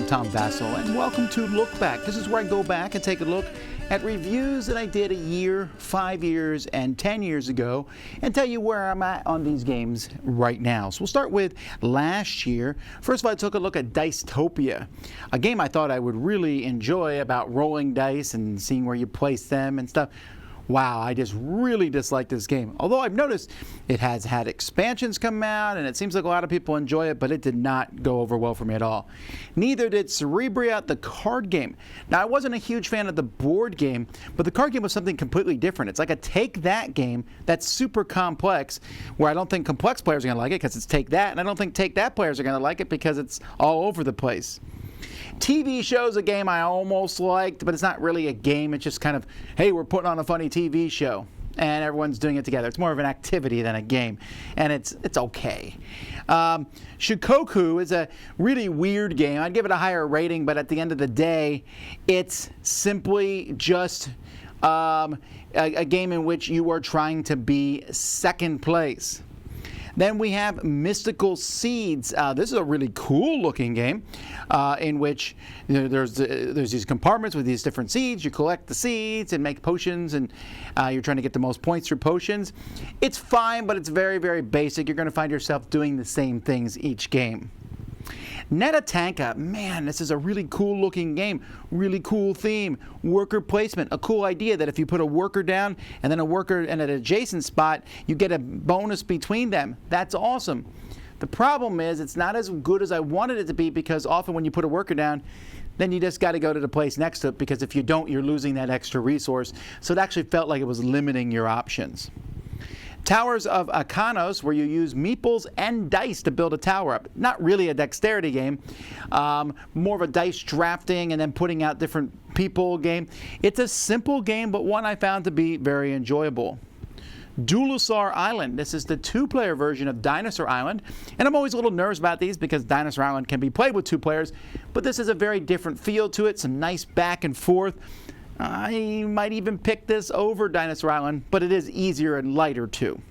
I'm Tom Vasel, and welcome to Lookback. This is where I go back and take a look at reviews that I did a year, 5 years, and 10 years ago, and tell you where I'm at on these games right now. So we'll start with last year. First of all, I took a look at Dicetopia, a game I thought I would really enjoy about rolling dice and seeing where you place them and stuff. Wow, I just really dislike this game. Although I've noticed it has had expansions come out, and it seems like a lot of people enjoy it, but it did not go over well for me at all. Neither did Cerebria, the card game. Now, I wasn't a huge fan of the board game, but the card game was something completely different. It's like a take that game that's super complex, where I don't think complex players are going to like it because it's take that, and I don't think take that players are going to like it because it's all over the place. TV show's a game I almost liked, but it's not really a game. It's just kind of, hey, we're putting on a funny TV show, and everyone's doing it together. It's more of an activity than a game, and it's okay. Shikoku is a really weird game. I'd give it a higher rating, but at the end of the day, it's simply just a game in which you are trying to be second place. Then we have Mystical Seeds. This is a really cool looking game in which there's these compartments with these different seeds. You collect the seeds and make potions, and you're trying to get the most points through potions. It's fine, but it's very, very basic. You're going to find yourself doing the same things each game. Netatanka, man, this is a really cool looking game, really cool theme, worker placement, a cool idea that if you put a worker down and then a worker in an adjacent spot, you get a bonus between them. That's awesome. The problem is it's not as good as I wanted it to be, because often when you put a worker down, then you just got to go to the place next to it, because if you don't, you're losing that extra resource. So it actually felt like it was limiting your options. Towers of Akanos, where you use meeples and dice to build a tower up. Not really a dexterity game, more of a dice drafting and then putting out different people game. It's a simple game, but one I found to be very enjoyable. Dulusar Island. This is the two-player version of Dinosaur Island, and I'm always a little nervous about these because Dinosaur Island can be played with two players, but this is a very different feel to it, some nice back and forth. I might even pick this over Dinosaur Island, but it is easier and lighter too.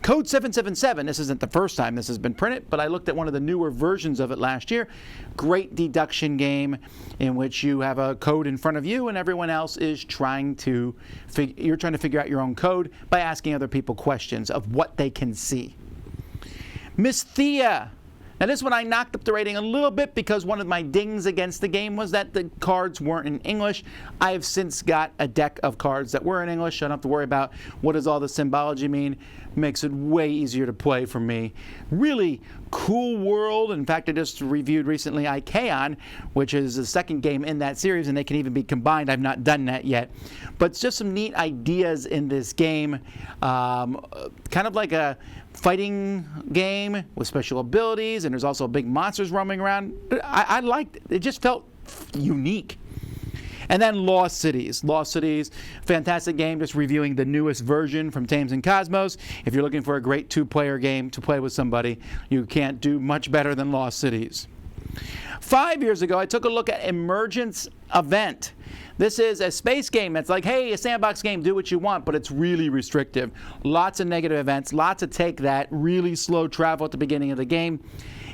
Code 777, this isn't the first time this has been printed, but I looked at one of the newer versions of it last year. Great deduction game in which you have a code in front of you and everyone else is trying to figure out your own code by asking other people questions of what they can see. Miss Thea. Now this one I knocked up the rating a little bit because one of my dings against the game was that the cards weren't in English. I have since got a deck of cards that were in English, so I don't have to worry about what does all the symbology mean. Makes it way easier to play for me. Really cool world. In fact, I just reviewed recently Ikeon, which is the second game in that series, and they can even be combined. I've not done that yet. But it's just some neat ideas in this game. Kind of like a fighting game with special abilities, and there's also big monsters roaming around. I liked it. It just felt unique. And then Lost Cities. Lost Cities, fantastic game, just reviewing the newest version from Thames and Cosmos. If you're looking for a great two-player game to play with somebody, you can't do much better than Lost Cities. 5 years ago, I took a look at Emergence Event. This is a space game that's like, hey, a sandbox game, do what you want, but it's really restrictive. Lots of negative events, lots of take that, really slow travel at the beginning of the game.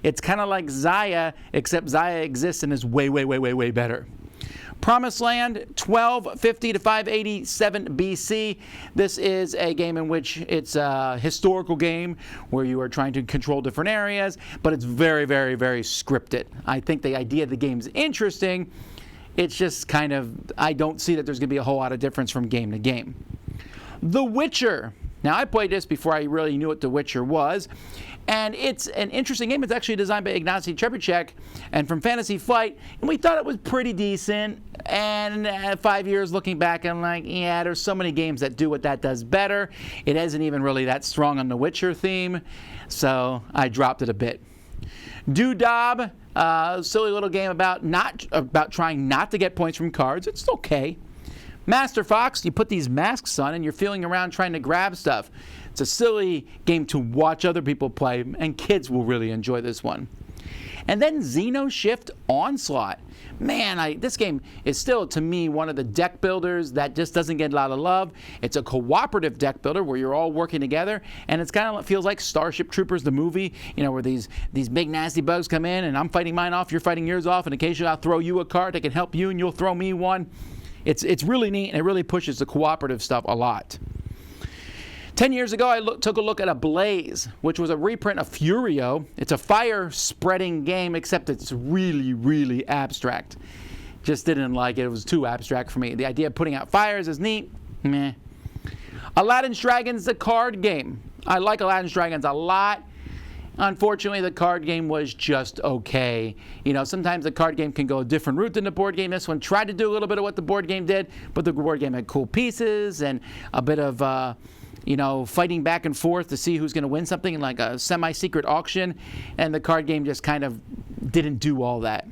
It's kind of like Xayah, except Xayah exists and is way, way, way, way, way better. Promised Land, 1250 to 587 BC. This is a game in which it's a historical game where you are trying to control different areas, but it's very, very, very scripted. I think the idea of the game is interesting. It's just kind of, I don't see that there's going to be a whole lot of difference from game to game. The Witcher. Now, I played this before I really knew what The Witcher was, and it's an interesting game. It's actually designed by Ignacy Trzewiczek and from Fantasy Flight, and we thought it was pretty decent. And 5 years looking back, I'm like, yeah, there's so many games that do what that does better. It isn't even really that strong on the Witcher theme, so I dropped it a bit. Doodob, silly little game about trying not to get points from cards. It's okay. Master Fox, you put these masks on and you're feeling around trying to grab stuff. It's a silly game to watch other people play, and kids will really enjoy this one. And then Xenoshift Onslaught. Man, this game is still, to me, one of the deck builders that just doesn't get a lot of love. It's a cooperative deck builder where you're all working together, and it's kind of feels like Starship Troopers, the movie, where these big nasty bugs come in, and I'm fighting mine off, you're fighting yours off, and occasionally I'll throw you a card that can help you, and you'll throw me one. It's really neat, and it really pushes the cooperative stuff a lot. 10 years ago, I took a look at Ablaze, which was a reprint of Furio. It's a fire-spreading game, except it's really, really abstract. Just didn't like it. It was too abstract for me. The idea of putting out fires is neat. Meh. Aladdin's Dragons, the card game. I like Aladdin's Dragons a lot. Unfortunately, the card game was just okay. Sometimes the card game can go a different route than the board game. This one tried to do a little bit of what the board game did, but the board game had cool pieces and a bit of fighting back and forth to see who's going to win something in like a semi-secret auction, and the card game just kind of didn't do all that.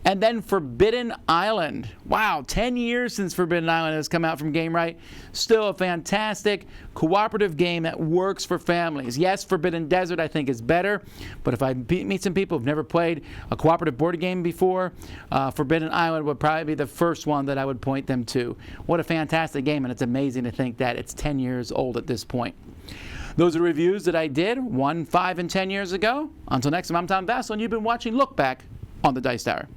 And then Forbidden Island. Wow, 10 years since Forbidden Island has come out from GameRight. Still a fantastic cooperative game that works for families. Yes, Forbidden Desert I think is better, but if I meet some people who've never played a cooperative board game before, Forbidden Island would probably be the first one that I would point them to. What a fantastic game, and it's amazing to think that it's 10 years old at this point. Those are reviews that I did 1, 5, and 10 years ago. Until next time, I'm Tom Vasel, and you've been watching Look Back on the Dice Tower.